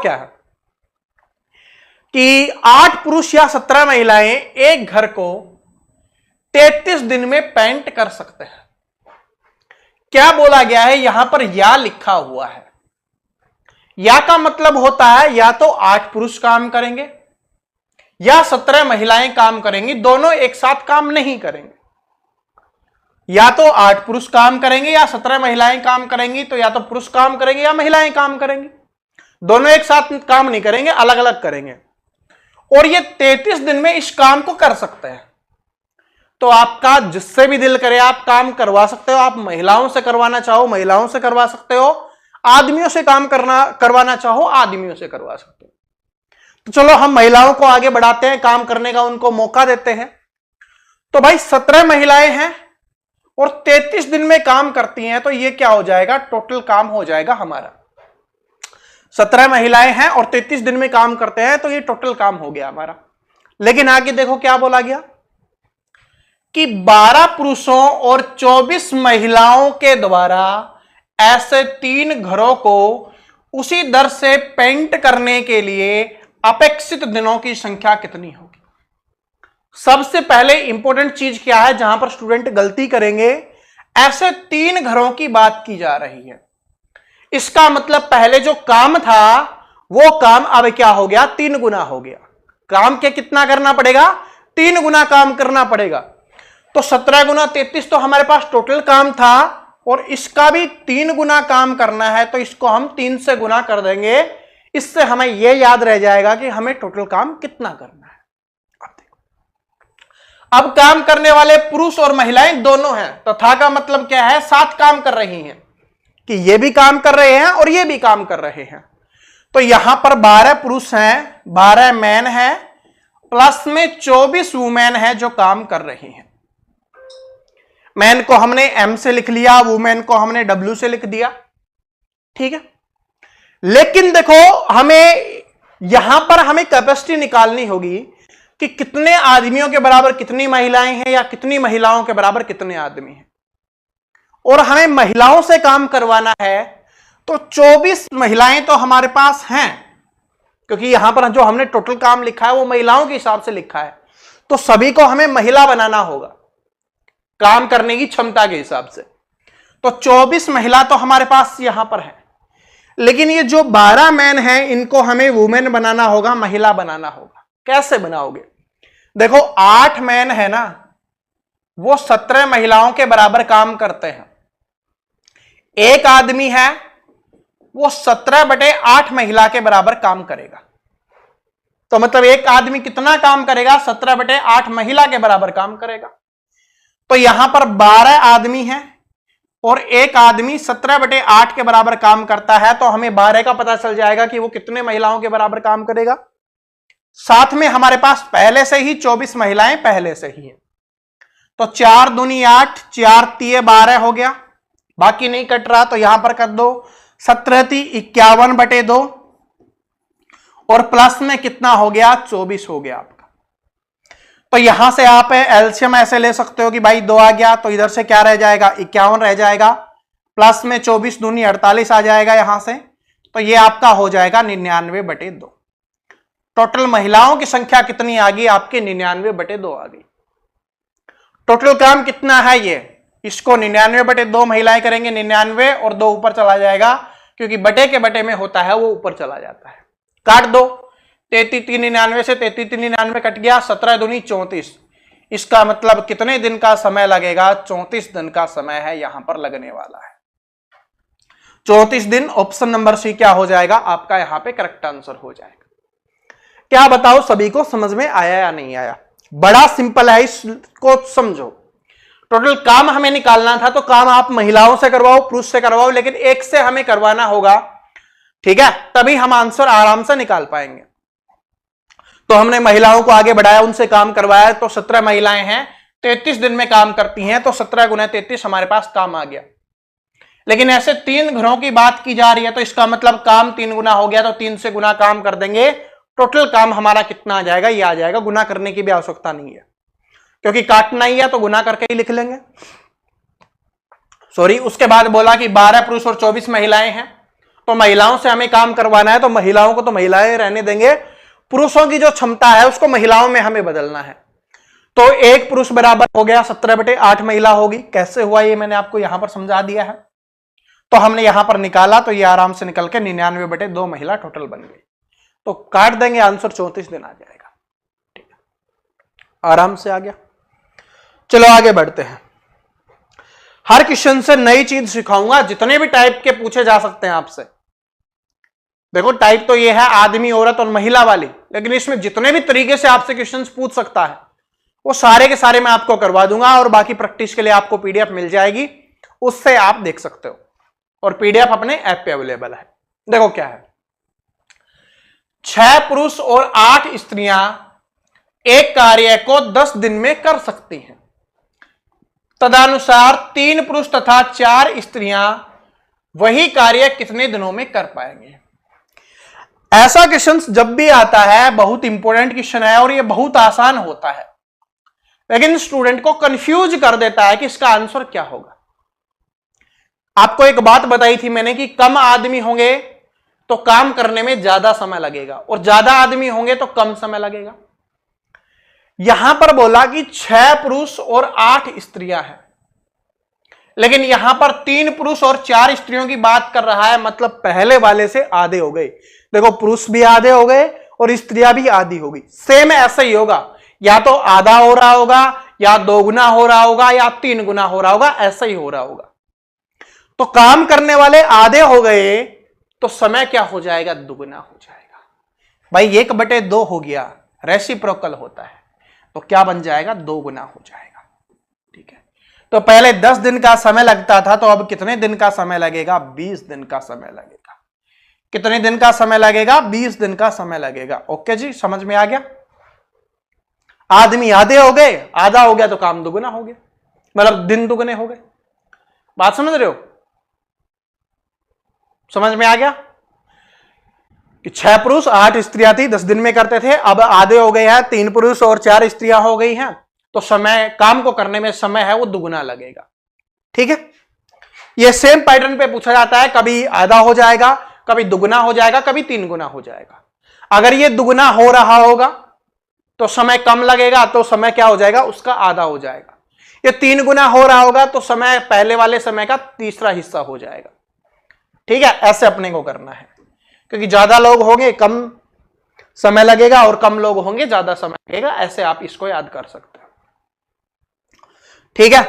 क्या है कि 8 पुरुष या 17 महिलाएं एक घर को 33 दिन में पेंट कर सकते हैं। क्या बोला गया है यहां पर या लिखा हुआ है। या का मतलब होता है या तो 8 पुरुष काम करेंगे या 17 महिलाएं काम करेंगी, दोनों एक साथ काम नहीं करेंगे। या तो 8 पुरुष काम करेंगे या 17 महिलाएं काम करेंगी, तो या तो पुरुष काम करेंगे या महिलाएं काम करेंगी, दोनों एक साथ काम नहीं करेंगे, अलग अलग करेंगे। और ये 33 दिन में इस काम को कर सकते हैं। तो आपका जिससे भी दिल करे आप काम करवा सकते हो। आप महिलाओं से करवाना चाहो महिलाओं से करवा सकते हो, आदमियों से काम करवाना चाहो आदमियों से करवा सकते हो। तो चलो हम महिलाओं को आगे बढ़ाते हैं, काम करने का उनको मौका देते हैं। तो भाई 17 महिलाएं हैं और 33 दिन में काम करती हैं, तो ये क्या हो जाएगा, टोटल काम हो जाएगा हमारा। 17 महिलाएं हैं और 33 दिन में काम करते हैं, तो ये टोटल काम हो गया हमारा। लेकिन आगे देखो क्या बोला गया कि 12 पुरुषों और 24 महिलाओं के द्वारा ऐसे 3 घरों को उसी दर से पेंट करने के लिए अपेक्षित दिनों की संख्या कितनी होगी। सबसे पहले इंपॉर्टेंट चीज क्या है जहां पर स्टूडेंट गलती करेंगे, ऐसे 3 घरों की बात की जा रही है। इसका मतलब पहले जो काम था वो काम अब क्या हो गया, 3 गुना हो गया। काम के कितना करना पड़ेगा, 3 गुना काम करना पड़ेगा। तो 17 गुना 33 तो हमारे पास टोटल काम था और इसका भी 3 गुना काम करना है, तो इसको हम 3 से गुना कर देंगे। इससे हमें यह याद रह जाएगा कि हमें टोटल काम कितना करना है। अब देखो, अब काम करने वाले पुरुष और महिलाएं दोनों हैं। तथा का मतलब क्या है, साथ काम कर रही हैं, कि ये भी काम कर रहे हैं और ये भी काम कर रहे हैं। तो यहां पर 12 पुरुष हैं, 12 मैन हैं, प्लस में 24 वुमेन है जो काम कर रही हैं। मैन को हमने एम से लिख लिया, वुमेन को हमने डब्ल्यू से लिख दिया, ठीक है। लेकिन देखो हमें यहां पर हमें कैपेसिटी निकालनी होगी कि कितने आदमियों के बराबर कितनी महिलाएं हैं या कितनी महिलाओं के बराबर कितने आदमी हैं। और हमें महिलाओं से काम करवाना है, तो 24 महिलाएं तो हमारे पास हैं, क्योंकि यहां पर जो हमने टोटल काम लिखा है वो महिलाओं के हिसाब से लिखा है। तो सभी को हमें महिला बनाना होगा काम करने की क्षमता के हिसाब से। तो 24 महिला तो हमारे पास यहां पर है, लेकिन ये जो 12 मैन हैं इनको हमें वुमेन बनाना होगा, महिला बनाना होगा। कैसे बनाओगे, देखो 8 मैन है ना, वो 17 महिलाओं के बराबर काम करते हैं। एक आदमी है वो 17/8 महिला के बराबर काम करेगा। तो मतलब एक आदमी कितना काम करेगा, 17/8 महिला के बराबर काम करेगा। तो यहां पर 12 आदमी हैं और एक आदमी 17/8 के बराबर काम करता है, तो हमें 12 का पता चल जाएगा कि वो कितने महिलाओं के बराबर काम करेगा। साथ में हमारे पास पहले से ही 24 महिलाएं पहले से ही है। तो 4 दूनी 8, 4 तिये 12 हो गया, बाकी नहीं कट रहा तो यहां पर कर दो। 17 × 51/2 और प्लस में कितना हो गया, 24 हो गया आपका। तो यहां से आप एलसीएम ऐसे ले सकते हो कि भाई 2 आ गया, तो इधर से क्या रह जाएगा, 51 रह जाएगा, प्लस में 24 दूनी 48 आ जाएगा यहां से। तो ये आपका हो जाएगा 99/2। टोटल महिलाओं की संख्या कितनी आ गई आपकी, 99/2 आ गई। टोटल काम कितना है ये, इसको 99/2 महिलाएं करेंगे, 99 और 2 ऊपर चला जाएगा, क्योंकि बटे के बटे में होता है वो ऊपर चला जाता है। काट दो, 33 × 99 से 33 × 99 कट गया, 17 दूनी 34। इसका मतलब कितने दिन का समय लगेगा, 34 दिन का समय है यहां पर लगने वाला है। 34 दिन, ऑप्शन नंबर सी क्या हो जाएगा आपका यहां पे करेक्ट आंसर हो जाएगा। क्या बताओ सभी को समझ में आया या नहीं आया, बड़ा सिंपल है, इसको समझो। टोटल काम हमें निकालना था, तो काम आप महिलाओं से करवाओ पुरुष से करवाओ, लेकिन एक से हमें करवाना होगा, ठीक है, तभी हम आंसर आराम से निकाल पाएंगे। तो हमने महिलाओं को आगे बढ़ाया, उनसे काम करवाया। तो 17 महिलाएं हैं, 33 दिन में काम करती हैं, तो 17 × 33 हमारे पास काम आ गया। लेकिन ऐसे 3 घरों की बात की जा रही है, तो इसका मतलब काम 3 गुना हो गया, तो 3 से गुना काम कर देंगे। टोटल काम हमारा कितना आ जाएगा, ये आ जाएगा। गुना करने की भी आवश्यकता नहीं है, क्योंकि काटना ही है तो गुना करके ही लिख लेंगे। सॉरी, उसके बाद बोला कि 12 पुरुष और 24 महिलाएं हैं, तो महिलाओं से हमें काम करवाना है, तो महिलाओं को तो महिलाएं रहने देंगे, पुरुषों की जो क्षमता है उसको महिलाओं में हमें बदलना है। तो एक पुरुष बराबर हो गया 17/8 महिला होगी। कैसे हुआ ये मैंने आपको यहां पर समझा दिया है। तो हमने यहां पर निकाला तो ये आराम से निकल के 99/2 महिला टोटल बन गई। तो काट देंगे, आंसर 34 दिन आ जाएगा। ठीक है, आराम से आ गया। चलो आगे बढ़ते हैं। हर क्वेश्चन से नई चीज सिखाऊंगा, जितने भी टाइप के पूछे जा सकते हैं आपसे। देखो टाइप तो ये है आदमी, औरत और महिला वाली, लेकिन इसमें जितने भी तरीके से आपसे क्वेश्चन पूछ सकता है वो सारे के सारे मैं आपको करवा दूंगा। और बाकी प्रैक्टिस के लिए आपको पीडीएफ मिल जाएगी, उससे आप देख सकते हो। और पीडीएफ अपने ऐप पे अवेलेबल है। देखो क्या है, 6 पुरुष और 8 स्त्रियां एक कार्य को 10 दिन में कर सकती हैं। तदनुसार 3 पुरुष तथा 4 स्त्रियां वही कार्य कितने दिनों में कर पाएंगे। ऐसा क्वेश्चन जब भी आता है, बहुत इंपॉर्टेंट क्वेश्चन है और ये बहुत आसान होता है, लेकिन स्टूडेंट को कंफ्यूज कर देता है कि इसका आंसर क्या होगा। आपको एक बात बताई थी मैंने कि कम आदमी होंगे तो काम करने में ज्यादा समय लगेगा और ज्यादा आदमी होंगे तो कम समय लगेगा। यहां पर बोला कि 6 पुरुष और 8 स्त्रियां हैं, लेकिन यहां पर 3 पुरुष और 4 स्त्रियों की बात कर रहा है, मतलब पहले वाले से आधे हो गए। देखो पुरुष भी आधे हो गए और स्त्रियां भी आधी हो गई। सेम ऐसा ही होगा, या तो आधा हो रहा होगा, या 2 गुना हो रहा होगा, या 3 गुना हो रहा होगा, ऐसा ही हो रहा होगा। तो काम करने वाले आधे हो गए तो समय क्या हो जाएगा, दुगुना हो जाएगा। भाई 1/2 हो गया, रेसिप्रोकल होता है, तो क्या बन जाएगा, 2 गुना हो जाएगा। ठीक है, तो पहले 10 दिन का समय लगता था, तो अब कितने दिन का समय लगेगा, 20 दिन का समय लगेगा। कितने दिन का समय लगेगा, 20 दिन का समय लगेगा। ओके जी, समझ में आ गया। आदमी आधे हो गए, आधा हो गया तो काम दुगुना हो गया, मतलब दिन दुगुने हो गए। बात समझ रहे हो, समझ में आ गया कि 6 पुरुष 8 स्त्रियां थी, 10 दिन में करते थे, अब आधे हो गए हैं, 3 पुरुष और 4 स्त्रियां हो गई हैं, तो समय, काम को करने में समय है वो दुगुना लगेगा। ठीक है, ये सेम पैटर्न पे पूछा जाता है, कभी आधा हो जाएगा, कभी दुगुना हो जाएगा, कभी 3 गुना हो जाएगा। अगर ये दुगुना हो रहा होगा तो समय कम लगेगा, तो समय क्या हो जाएगा, उसका आधा हो जाएगा। ये 3 गुना हो रहा होगा तो समय पहले वाले समय का तीसरा हिस्सा हो जाएगा। ठीक है, ऐसे अपने को करना है, क्योंकि ज्यादा लोग होंगे कम समय लगेगा और कम लोग होंगे ज्यादा समय लगेगा। ऐसे आप इसको याद कर सकते हो। ठीक है,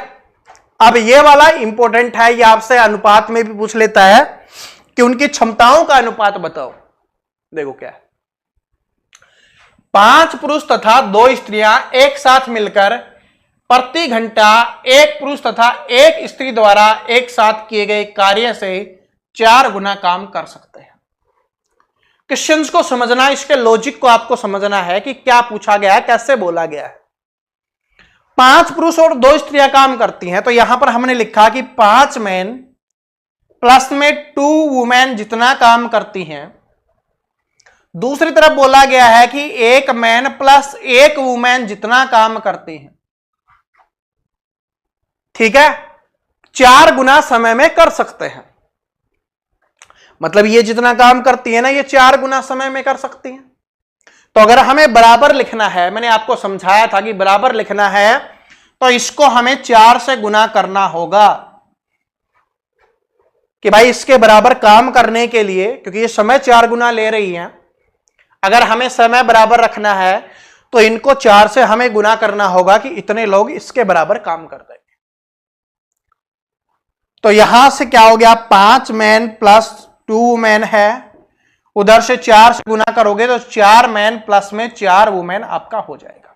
अब ये वाला इंपॉर्टेंट है, ये आपसे अनुपात में भी पूछ लेता है कि उनकी क्षमताओं का अनुपात बताओ। देखो क्या है, 5 पुरुष तथा 2 स्त्रियां एक साथ मिलकर प्रति घंटा 1 पुरुष तथा 1 स्त्री द्वारा एक साथ किए गए कार्य से 4 गुना काम कर सकते हैं। क्वेश्चंस को समझना, इसके लॉजिक को आपको समझना है कि क्या पूछा गया है, कैसे बोला गया है। 5 पुरुष और 2 स्त्रियां काम करती हैं, तो यहां पर हमने लिखा कि 5 मैन प्लस में 2 वुमेन जितना काम करती हैं। दूसरी तरफ बोला गया है कि 1 मैन प्लस 1 वुमेन जितना काम करती हैं। ठीक है, 4 गुना समय में कर सकते हैं, मतलब ये जितना काम करती है ना, ये 4 गुना समय में कर सकती हैं। तो अगर हमें बराबर लिखना है, मैंने आपको समझाया था कि बराबर लिखना है तो इसको हमें 4 से गुना करना होगा कि भाई इसके बराबर काम करने के लिए, क्योंकि ये समय 4 गुना ले रही है, अगर हमें समय बराबर रखना है तो इनको 4 से हमें गुना करना होगा कि इतने लोग इसके बराबर काम कर देंगे। तो यहां से क्या हो गया, 5 मैन प्लस 2 वुमेन है, उधर से 4 से गुना करोगे तो 4 मैन प्लस में 4 वुमेन आपका हो जाएगा।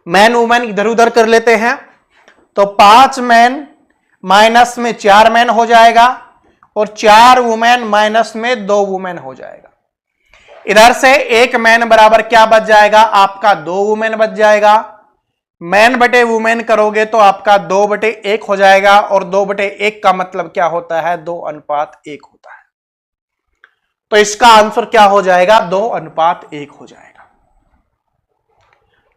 मैन वुमेन इधर उधर कर लेते हैं, तो 5 मैन माइनस में 4 मैन हो जाएगा और 4 वुमेन माइनस में 2 वुमेन हो जाएगा। इधर से 1 मैन बराबर क्या बच जाएगा, आपका 2 वुमेन बच जाएगा। मैन बटे वुमेन करोगे तो आपका 2/1 हो जाएगा, और 2/1 का मतलब क्या होता है, 2:1 होता है। तो इसका आंसर क्या हो जाएगा, 2:1 हो जाएगा।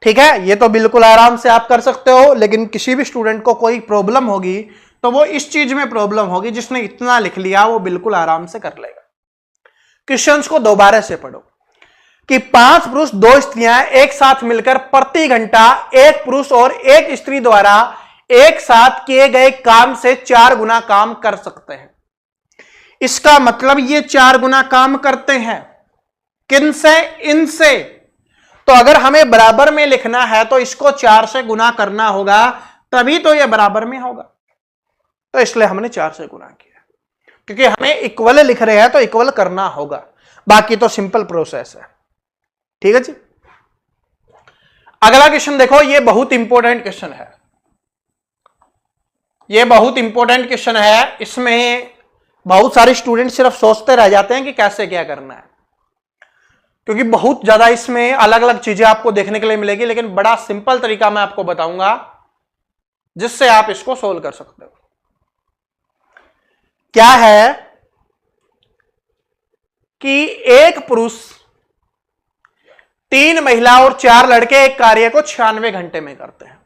ठीक है, ये तो बिल्कुल आराम से आप कर सकते हो, लेकिन किसी भी स्टूडेंट को कोई प्रॉब्लम होगी तो वो इस चीज में प्रॉब्लम होगी। जिसने इतना लिख लिया वो बिल्कुल आराम से कर लेगा। क्वेश्चंस को दोबारा से पढ़ो कि 5 पुरुष 2 स्त्रियां एक साथ मिलकर प्रति घंटा एक पुरुष और एक स्त्री द्वारा एक साथ किए गए काम से 4 गुना काम कर सकते हैं। इसका मतलब ये 4 गुना काम करते हैं। किनसे? इनसे। तो अगर हमें बराबर में लिखना है तो इसको 4 से गुना करना होगा, तभी तो ये बराबर में होगा। तो इसलिए हमने 4 से गुना किया, क्योंकि हमें इक्वल लिख रहे हैं तो इक्वल करना होगा। बाकी तो सिंपल प्रोसेस है। ठीक है जी। अगला क्वेश्चन देखो, ये बहुत इंपॉर्टेंट क्वेश्चन है। ये बहुत इंपॉर्टेंट क्वेश्चन है। इसमें बहुत सारे स्टूडेंट सिर्फ सोचते रह जाते हैं कि कैसे क्या करना है, क्योंकि बहुत ज्यादा इसमें अलग अलग चीजें आपको देखने के लिए मिलेगी। लेकिन बड़ा सिंपल तरीका मैं आपको बताऊंगा जिससे आप इसको सोल्व कर सकते हो। क्या है कि एक पुरुष 3 महिला और 4 लड़के एक कार्य को 96 घंटे में करते हैं।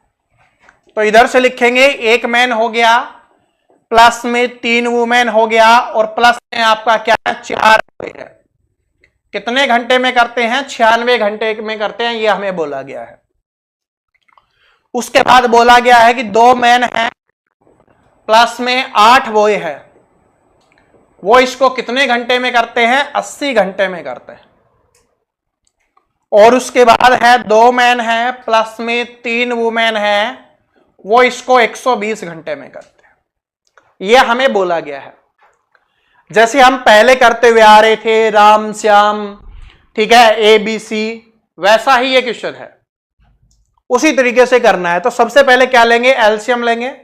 तो इधर से लिखेंगे 1 मैन हो गया, प्लस में 3 वुमेन हो गया, और प्लस में आपका क्या है 4 है। कितने घंटे में करते हैं? 96 घंटे में करते हैं, ये हमें बोला गया है। उसके बाद बोला गया है कि 2 मैन है प्लस में 8 बॉय है, वो इसको कितने घंटे में करते हैं? 80 घंटे में करते हैं। और उसके बाद है 2 मैन है प्लस में 3 वुमेन है, वो इसको 120 घंटे में करते हैं। यह हमें बोला गया है। जैसे हम पहले करते हुए आ रहे थे, राम श्याम, ठीक है, ABC, वैसा ही ये क्वेश्चन है, उसी तरीके से करना है। तो सबसे पहले क्या लेंगे? एलसीएम लेंगे।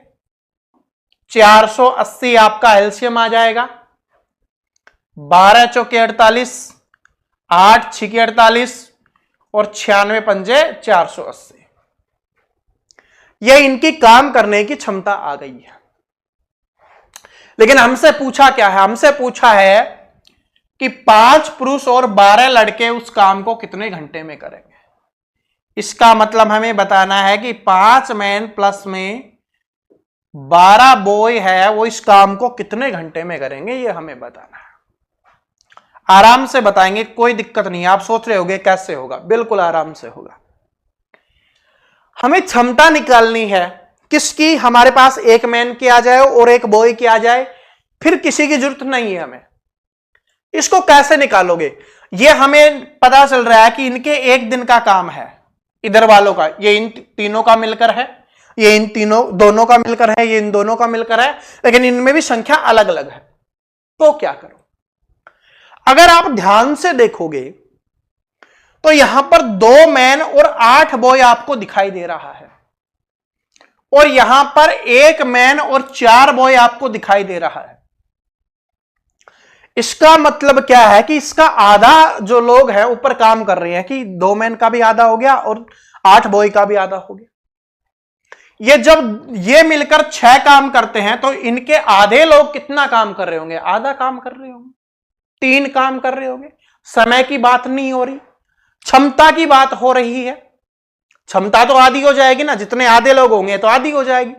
480 आपका एलसीएम आ जाएगा। 12 चौके 48, 8 छिके 48 और 96 पंजे 480। यह इनकी काम करने की क्षमता आ गई है। लेकिन हमसे पूछा क्या है? हमसे पूछा है कि 5 पुरुष और 12 लड़के उस काम को कितने घंटे में करेंगे। इसका मतलब हमें बताना है कि 5 मैन प्लस में 12 बॉय है, वो इस काम को कितने घंटे में करेंगे, ये हमें बताना है। आराम से बताएंगे, कोई दिक्कत नहीं है। आप सोच रहे होगे कैसे होगा, बिल्कुल आराम से होगा। हमें क्षमता निकालनी है किसकी? हमारे पास 1 मैन की आ जाए और 1 बॉय की आ जाए, फिर किसी की जरूरत नहीं है हमें। इसको कैसे निकालोगे? ये हमें पता चल रहा है कि इनके 1 दिन का काम है, इधर वालों का, ये इन तीनों का मिलकर है, ये इन दोनों का मिलकर है, ये इन दोनों का मिलकर है, लेकिन इनमें भी संख्या अलग अलग है। तो क्या करो? अगर आप ध्यान से देखोगे तो यहां पर 2 मैन और 8 बॉय आपको दिखाई दे रहा है, और यहां पर 1 मैन और 4 बॉय आपको दिखाई दे रहा है। इसका मतलब क्या है कि इसका आधा जो लोग हैं ऊपर काम कर रहे हैं, कि 2 मैन का भी आधा हो गया और 8 बॉय का भी आधा हो गया। ये जब ये मिलकर 6 काम करते हैं तो इनके आधे लोग कितना काम कर रहे होंगे? आधा काम कर रहे होंगे, 3 काम कर रहे होंगे। समय की बात नहीं हो रही, क्षमता की बात हो रही है। क्षमता तो आधी हो जाएगी ना, जितने आधे लोग होंगे तो आधी हो जाएगी।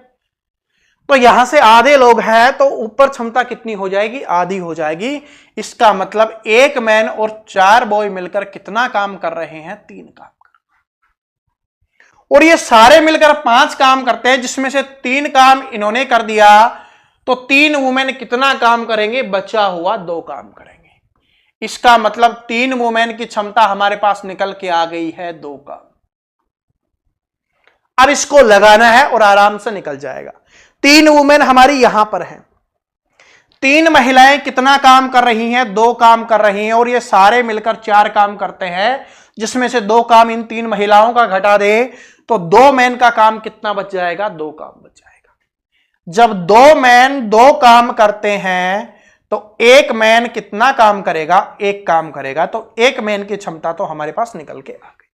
तो यहां से आधे लोग हैं तो ऊपर क्षमता कितनी हो जाएगी? आधी हो जाएगी। इसका मतलब 1 मैन और 4 बॉय मिलकर कितना काम कर रहे हैं? 3 काम कर रहे हैं। और ये सारे मिलकर 5 काम करते हैं, जिसमें से 3 काम इन्होंने कर दिया, तो 3 वुमेन कितना काम करेंगे? बचा हुआ 2 काम करेंगे। इसका मतलब 3 वुमेन की क्षमता हमारे पास निकल के आ गई है 2 काम। अब इसको लगाना है और आराम से निकल जाएगा। 3 वुमेन हमारी यहां पर हैं, 3 महिलाएं कितना काम कर रही हैं? 2 काम कर रही हैं, और ये सारे मिलकर 4 काम करते हैं, जिसमें से 2 काम इन 3 महिलाओं का घटा दे तो 2 मैन का काम कितना बच जाएगा? 2 काम बच जाएगा। जब 2 मैन 2 काम करते हैं तो 1 मैन कितना काम करेगा? 1 काम करेगा। तो 1 मैन की क्षमता तो हमारे पास निकल के आ गई।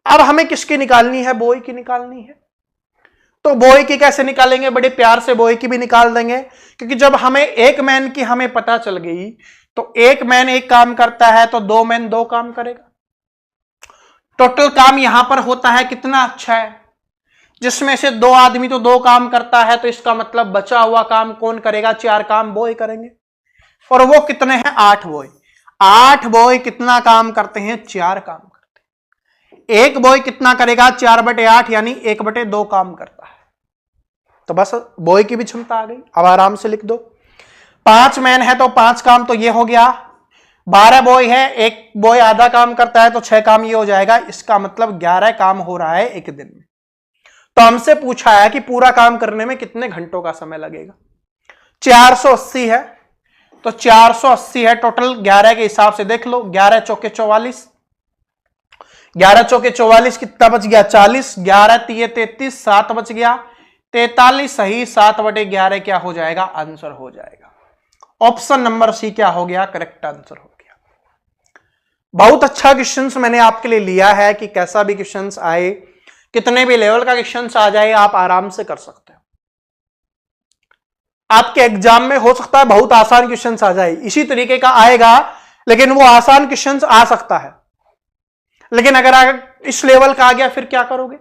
अब हमें किसकी निकालनी है? बॉय की निकालनी है। तो बॉय की कैसे निकालेंगे? बड़े प्यार से बॉय की भी निकाल देंगे, क्योंकि जब हमें 1 मैन की हमें पता चल गई तो 1 मैन 1 काम करता है तो 2 मैन 2 काम करेगा। टोटल काम यहां पर होता है कितना? 6। जिसमें से 2 आदमी तो 2 काम करता है, तो इसका मतलब बचा हुआ काम कौन करेगा? 4 काम बॉय करेंगे। और वो कितने हैं? 8 बॉय। 8 बॉय कितना काम करते हैं? 4 काम करते हैं। एक बॉय कितना करेगा? 4/8 यानी 1/2 काम करता है। तो बस बॉय की भी क्षमता आ गई। अब आराम से लिख दो। 5 मैन है तो 5 काम तो ये हो गया। 12 बॉय है, एक बॉय आधा काम करता है तो 6 काम ये हो जाएगा। इसका मतलब 11 काम हो रहा है एक दिन में। तो हमसे पूछा है कि पूरा काम करने में कितने घंटों का समय लगेगा। 480 है तो 480 है टोटल। 11 के हिसाब से देख लो, 11 चौके 44, 11 चौके 44 कितना बच गया? 40, 11 तिये 33, 7 बच गया 43। सही 7/11 क्या हो जाएगा? आंसर हो जाएगा। ऑप्शन नंबर सी क्या हो गया? करेक्ट आंसर हो गया। बहुत अच्छा क्वेश्चंस मैंने आपके लिए लिया है कि कैसा भी क्वेश्चंस आए, कितने भी लेवल का क्वेश्चंस आ जाए, आप आराम से कर सकते हो। आपके एग्जाम में हो सकता है बहुत आसान क्वेश्चंस आ जाए, इसी तरीके का आएगा, लेकिन वो आसान क्वेश्चंस आ सकता है। लेकिन अगर इस लेवल का आ गया फिर क्या करोगे?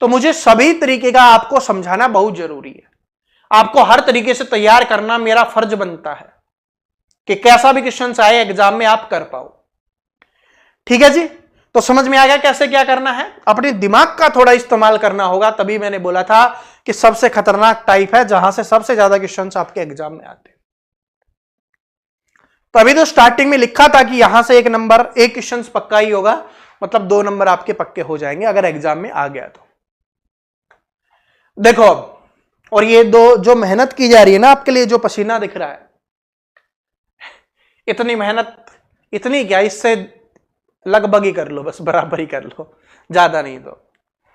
तो मुझे सभी तरीके का आपको समझाना बहुत जरूरी है। आपको हर तरीके से तैयार करना मेरा फर्ज बनता है कि कैसा भी क्वेश्चंस आए एग्जाम में आप कर पाओ। ठीक है जी, तो समझ में आ गया कैसे क्या करना है। अपने दिमाग का थोड़ा इस्तेमाल करना होगा, तभी मैंने बोला था कि सबसे खतरनाक टाइप है जहां से सबसे ज्यादा क्वेश्चंस आपके एग्जाम में आते हैं। तो अभी तो स्टार्टिंग में लिखा था कि यहां से एक क्वेश्चन पक्का ही होगा, मतलब 2 नंबर आपके पक्के हो जाएंगे अगर एग्जाम में आ गया तो। देखो, और ये 2 जो मेहनत की जा रही है ना आपके लिए, जो पसीना दिख रहा है, इतनी मेहनत, इतनी क्या, इससे लगभग ही कर लो, बस बराबर ही कर लो, ज्यादा नहीं। तो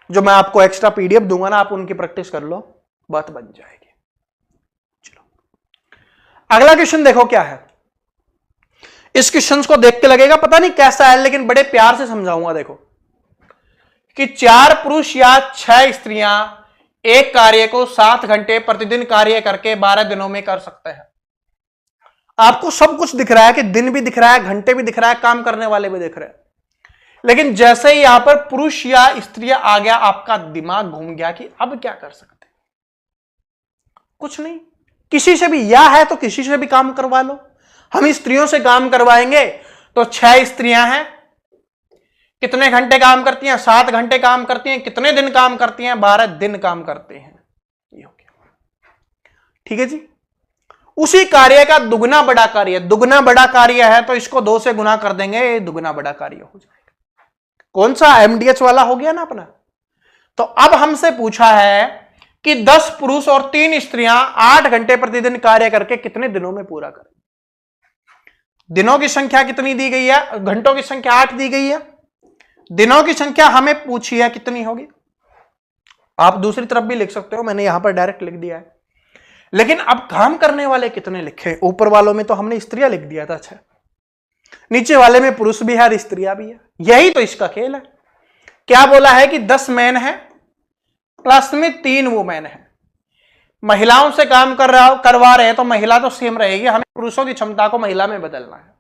जो मैं आपको एक्स्ट्रा पीडीएफ दूंगा ना, आप उनकी प्रैक्टिस कर लो, बात बन जाएगी। चलो अगला क्वेश्चन देखो क्या है। इस क्वेश्चन को देख के लगेगा पता नहीं कैसा है, लेकिन बड़े प्यार से समझाऊंगा। देखो कि 4 पुरुष या 6 स्त्रियां एक कार्य को 7 घंटे प्रतिदिन कार्य करके 12 दिनों में कर सकते हैं। आपको सब कुछ दिख रहा है कि दिन भी दिख रहा है, घंटे भी दिख रहा है, काम करने वाले भी दिख रहे हैं, लेकिन जैसे ही यहां पर पुरुष या स्त्रियां आ गया, आपका दिमाग घूम गया कि अब क्या कर सकते हैं। कुछ नहीं, किसी से भी, या है तो किसी से भी काम करवा लो। हम स्त्रियों से काम करवाएंगे तो 6 स्त्रियां हैं, कितने घंटे काम करती हैं? 7 घंटे काम करती हैं। कितने दिन काम करती हैं? 12 दिन काम करते हैं। ये हो गया। ठीक है जी। उसी कार्य का दुगना बड़ा कार्य, दुगना बड़ा कार्य है तो इसको 2 से गुना कर देंगे, दुगना बड़ा कार्य हो जाएगा। कौन सा? एमडीएच वाला हो गया ना अपना। तो अब हमसे पूछा है कि 10 पुरुष और 3 स्त्रियां 8 घंटे प्रतिदिन कार्य करके कितने दिनों में पूरा करें। दिनों की संख्या कितनी दी गई है? घंटों की संख्या 8 दी गई है। दिनों की संख्या हमें पूछी है कितनी होगी। आप दूसरी तरफ भी लिख सकते हो, मैंने यहां पर डायरेक्ट लिख दिया है। लेकिन अब काम करने वाले कितने लिखे? ऊपर वालों में तो हमने स्त्रियां लिख दिया था 6, नीचे वाले में पुरुष भी है और स्त्रियां भी है। यही तो इसका खेल है। क्या बोला है कि 10 मैन है प्लस में 3 वुमेन है। महिलाओं से काम करवा रहे हैं तो महिला तो सेम रहेगी, हमें पुरुषों की क्षमता को महिला में बदलना है।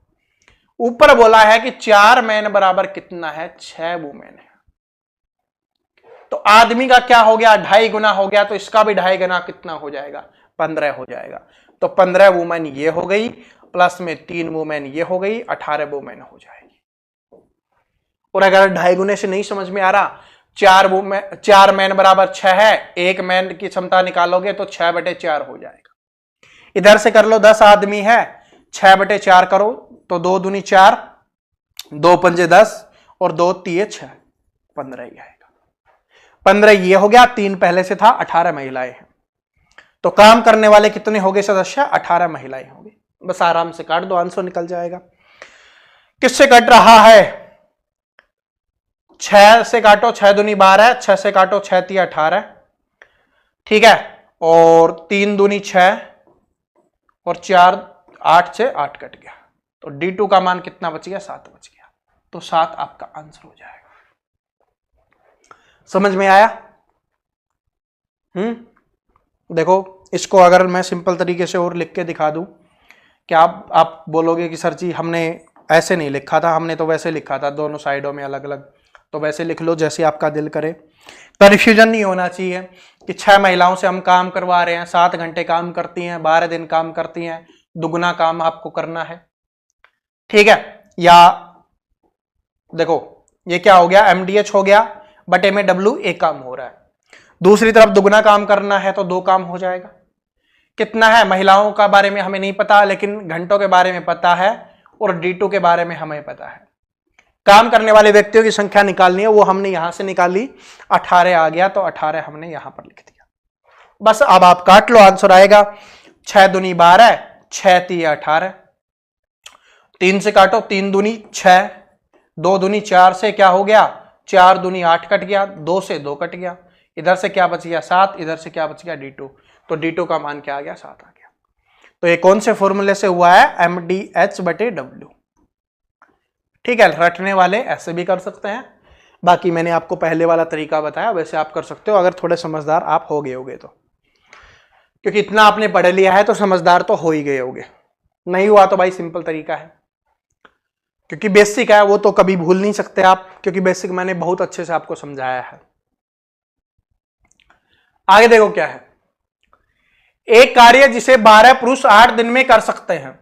ऊपर बोला है कि 4 मैन बराबर कितना है? 6 वुमेन है। तो आदमी का क्या हो गया? 2.5 गुना हो गया, तो इसका भी 2.5 गुना कितना हो जाएगा? 15 हो जाएगा। तो 15 वुमेन ये हो गई, प्लस में 3 वुमेन ये हो गई, 18 वुमेन हो जाएगी। और अगर 2.5 गुने से नहीं समझ में आ रहा, 4 मैन बराबर 6 है, 1 मैन की क्षमता निकालोगे तो 6/4 हो जाएगा। इधर से कर लो, 10 आदमी है, 6/4 करो तो 2 दूनी 4, 2 पंजे 10 और 2 तिये 6, 15 ही आएगा। 15 ये हो गया, 3 पहले से था, 18 महिलाएं हैं। तो काम करने वाले कितने हो गए सदस्य? 18 महिलाएं होंगी। बस आराम से काट दो, आंसर निकल जाएगा। किससे कट रहा है? 6 से काटो, 6 दूनी 12, 6 से काटो, 6 तिया 18, ठीक है, और 3 दूनी 6 और 4 8 से 8 कट गया, तो D2 का मान कितना बच गया? 7 बच गया। तो 7 आपका आंसर हो जाएगा। समझ में आया? देखो, इसको अगर मैं सिंपल तरीके से और लिख के दिखा दूं, क्या आप बोलोगे कि सर जी हमने ऐसे नहीं लिखा था, हमने तो वैसे लिखा था, दोनों साइडों में अलग अलग। तो वैसे लिख लो जैसे आपका दिल करे। कन्फ्यूजन नहीं होना चाहिए कि 6 महिलाओं से हम काम करवा रहे हैं, 7 घंटे काम करती हैं, 12 दिन काम करती हैं, दुगना काम आपको करना है, ठीक है। या देखो ये क्या हो गया, MDH हो गया, बट MAW एक काम हो रहा है। दूसरी तरफ दुगना काम करना है तो 2 काम हो जाएगा। कितना है, महिलाओं का बारे में हमें नहीं पता, लेकिन घंटों के बारे में पता है और D2 के बारे में हमें पता है। काम करने वाले व्यक्तियों की संख्या निकालनी है, वो हमने यहां से निकाली, 18 आ गया, तो 18 हमने यहां पर लिख दिया। बस अब आप काट लो, आंसर आएगा 6 दूनी 12, 6 3 18, 3 से काटो, 3 दूनी 6, 2 दूनी 4 से क्या हो गया, 4 दूनी 8 कट गया, 2 से 2 कट गया, इधर से क्या बच गया 7, इधर से क्या बच गया D2, तो D2 का मान क्या आ गया 7 आ गया। तो ये कौन से फॉर्मूले से हुआ है, MDH/W। ठीक है, रटने वाले ऐसे भी कर सकते हैं, बाकी मैंने आपको पहले वाला तरीका बताया, वैसे आप कर सकते हो अगर थोड़े समझदार आप हो गए होगे तो, क्योंकि इतना आपने पढ़ लिया है तो समझदार तो हो ही गए होगे। नहीं हुआ तो भाई सिंपल तरीका है, क्योंकि बेसिक है वो तो कभी भूल नहीं सकते आप, क्योंकि बेसिक मैंने बहुत अच्छे से आपको समझाया है। आगे देखो क्या है, एक कार्य जिसे 12 पुरुष 8 दिन में कर सकते हैं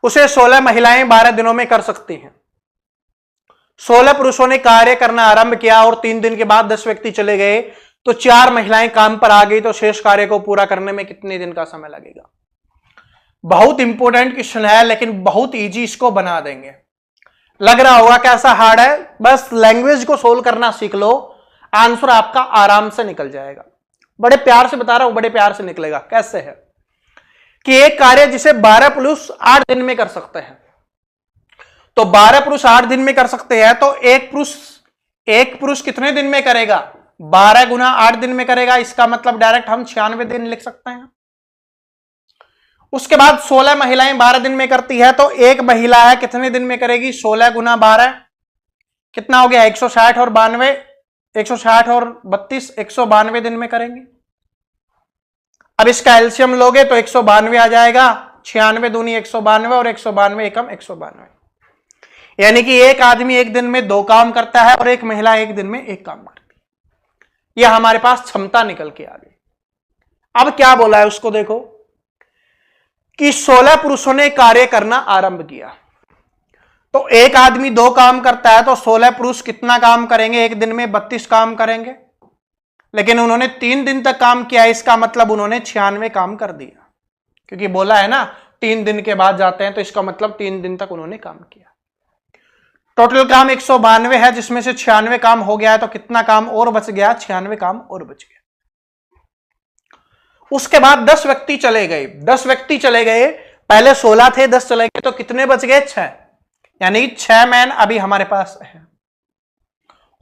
उसे 16 महिलाएं 12 दिनों में कर सकती हैं। 16 पुरुषों ने कार्य करना आरंभ किया और 3 दिन के बाद 10 व्यक्ति चले गए, तो 4 महिलाएं काम पर आ गई, तो शेष कार्य को पूरा करने में कितने दिन का समय लगेगा। बहुत इंपॉर्टेंट क्वेश्चन है, लेकिन बहुत इजी इसको बना देंगे। लग रहा होगा कैसा हार्ड है, बस लैंग्वेज को सोल्व करना सीख लो, आंसर आपका आराम से निकल जाएगा। बड़े प्यार से बता रहा हूं, बड़े प्यार से निकलेगा। कैसे है कि एक कार्य जिसे 12 पुरुष 8 दिन में कर सकते हैं, तो 12 पुरुष 8 दिन में कर सकते हैं, तो एक पुरुष कितने दिन में करेगा, 12 गुना 8 दिन में करेगा, इसका मतलब डायरेक्ट हम 96 दिन लिख सकते हैं। उसके बाद 16 महिलाएं 12 दिन में करती है, तो एक महिला है कितने दिन में करेगी, 16 गुना 12 कितना हो गया 160 और 92, 160 और 32 192 दिन में करेंगे। अब इसका एलसीएम लोगे तो 192 आ जाएगा, 96 दूनी 192 और 192 एकम 192, यानी कि एक आदमी एक दिन में 2 काम करता है और एक महिला एक दिन में 1 काम करती है। यह हमारे पास क्षमता निकल के आ गई। अब क्या बोला है उसको देखो कि 16 पुरुषों ने कार्य करना आरंभ किया, तो एक आदमी 2 काम करता है, तो 16 पुरुष कितना काम करेंगे, एक दिन में 32 काम करेंगे, लेकिन उन्होंने 3 दिन तक काम किया, इसका मतलब उन्होंने 96 काम कर दिया, क्योंकि बोला है ना 3 दिन के बाद जाते हैं, तो इसका मतलब 3 दिन तक उन्होंने काम किया। टोटल काम 192 है, जिसमें से 96 काम हो गया है, तो कितना काम और बच गया, 96 काम और बच गया। उसके बाद 10 व्यक्ति चले गए, 10 व्यक्ति चले गए, पहले 16 थे 10 चले गए, तो कितने बच गए 6, यानी 6 मैन अभी हमारे पास है,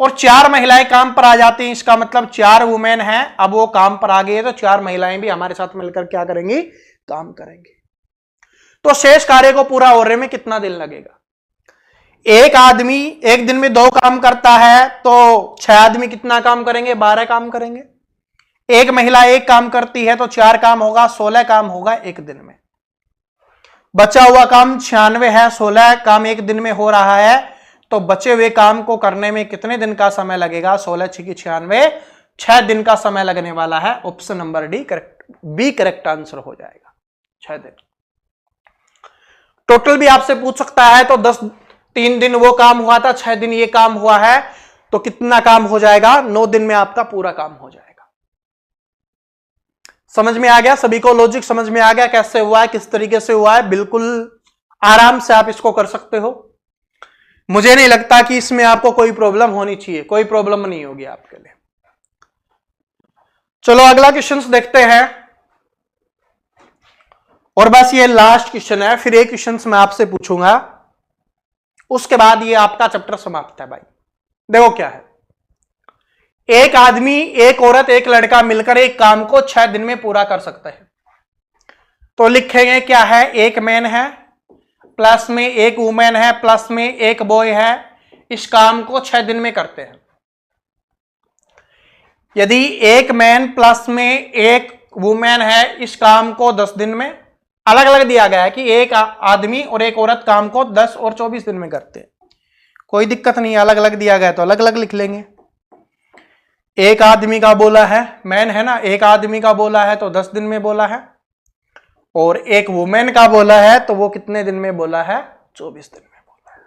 और 4 महिलाएं काम पर आ जाती हैं, इसका मतलब 4 वुमेन हैं, अब वो काम पर आ गई है, तो 4 महिलाएं भी हमारे साथ मिलकर क्या करेंगी, काम करेंगे। तो शेष कार्य को पूरा होने में कितना दिन लगेगा। एक आदमी एक दिन में 2 काम करता है, तो 6 आदमी कितना काम करेंगे, 12 काम करेंगे। एक महिला 1 काम करती है, तो 4 काम होगा, 16 काम होगा एक दिन में। बचा हुआ काम 96 है, 16 काम एक दिन में हो रहा है, तो बचे हुए काम को करने में कितने दिन का समय लगेगा, 16 6 की 96, 6 दिन का समय लगने वाला है। Option number D correct, B correct answer हो जाएगा, 6 दिन। टोटल भी आपसे पूछ सकता है, तो 3 दिन वो काम हुआ था, 6 दिन ये काम हुआ है, तो कितना काम हो जाएगा, 9 दिन में आपका पूरा काम हो जाएगा। समझ में आ गया सभी को, लॉजिक समझ में आ गया कैसे हुआ है, किस तरीके से हुआ है। बिल्कुल आराम से आप इसको कर सकते हो, मुझे नहीं लगता कि इसमें आपको कोई प्रॉब्लम होनी चाहिए, कोई प्रॉब्लम नहीं होगी आपके लिए। चलो अगला क्वेश्चन देखते हैं, और बस ये लास्ट क्वेश्चन है, फिर एक क्वेश्चन मैं आपसे पूछूंगा, उसके बाद ये आपका चैप्टर समाप्त है भाई। देखो क्या है, एक आदमी एक औरत एक लड़का मिलकर एक काम को 6 दिन में पूरा कर सकते हैं, तो लिखेंगे क्या है, एक मैन है प्लस में एक वुमेन है प्लस में एक बॉय है, इस काम को 6 दिन में करते हैं। यदि एक मैन प्लस में एक वुमेन है, इस काम को 10 दिन में, अलग अलग दिया गया है कि एक आदमी और एक औरत काम को 10 और 24 दिन में करते हैं, कोई दिक्कत नहीं, अलग अलग दिया गया तो अलग अलग लिख लेंगे। एक आदमी का बोला है, मैन है ना, एक आदमी का बोला है तो 10 दिन में बोला है, और एक वुमेन का बोला है तो वो कितने दिन में बोला है? 24 दिन में बोला है।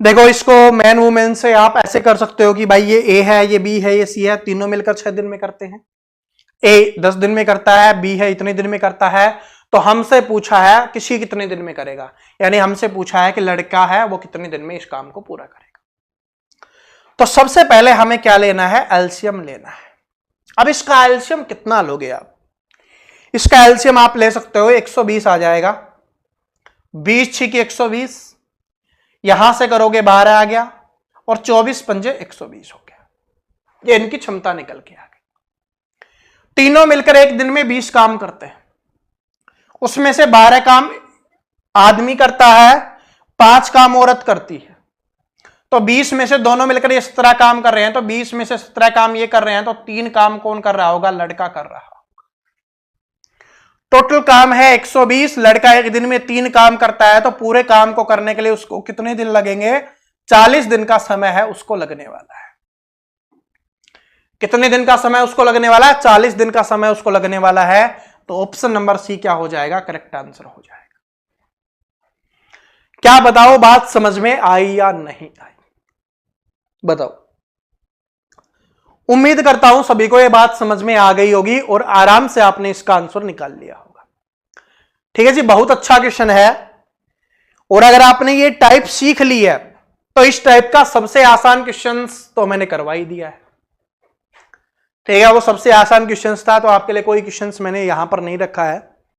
देखो इसको मैन वुमेन से आप ऐसे कर सकते हो कि भाई ये ए है, ये बी है, ये सी है, तीनों मिलकर 6 दिन में करते हैं। ए 10 दिन में करता है, बी है इतने दिन में करता है, तो हमसे पूछा है किसी कितने दिन में करेगा, यानी हमसे पूछा है कि लड़का है वो कितने दिन में इस काम को पूरा करेगा। तो सबसे पहले हमें क्या लेना है? एलसीएम लेना है। अब इसका एलसीएम कितना लोगे आप? इसका एलसीएम आप ले सकते हो 120 आ जाएगा, 20 6 120, यहां से करोगे 12 आ गया, और 24 पंजे 120 हो गया। ये इनकी क्षमता निकल के आ गई। तीनों मिलकर एक दिन में 20 काम करते हैं, उसमें से 12 काम आदमी करता है, 5 काम औरत करती है, तो 20 में से दोनों मिलकर ये 17 काम कर रहे हैं, तो 20 में से 17 काम ये कर रहे हैं, तो 3 काम कौन कर रहा होगा? लड़का कर रहा होगा। टोटल काम है 120, लड़का एक दिन में 3 काम करता है, तो पूरे काम को करने के लिए उसको कितने दिन लगेंगे? 40 दिन का समय है उसको लगने वाला है। कितने दिन का समय उसको लगने वाला है? 40 दिन का समय उसको लगने वाला है। तो ऑप्शन नंबर सी क्या हो जाएगा? करेक्ट आंसर हो जाएगा। क्या बताओ, बात समझ में आई या नहीं आई? बताओ। उम्मीद करता हूं सभी को यह बात समझ में आ गई होगी और आराम से आपने इसका आंसर निकाल लिया होगा। ठीक है जी, बहुत अच्छा क्वेश्चन है। और अगर आपने ये टाइप सीख ली है तो इस टाइप का सबसे आसान क्वेश्चन तो मैंने करवा ही दिया है। ठीक है, वो सबसे आसान क्वेश्चन था, तो आपके लिए कोई क्वेश्चन मैंने यहां पर नहीं रखा है।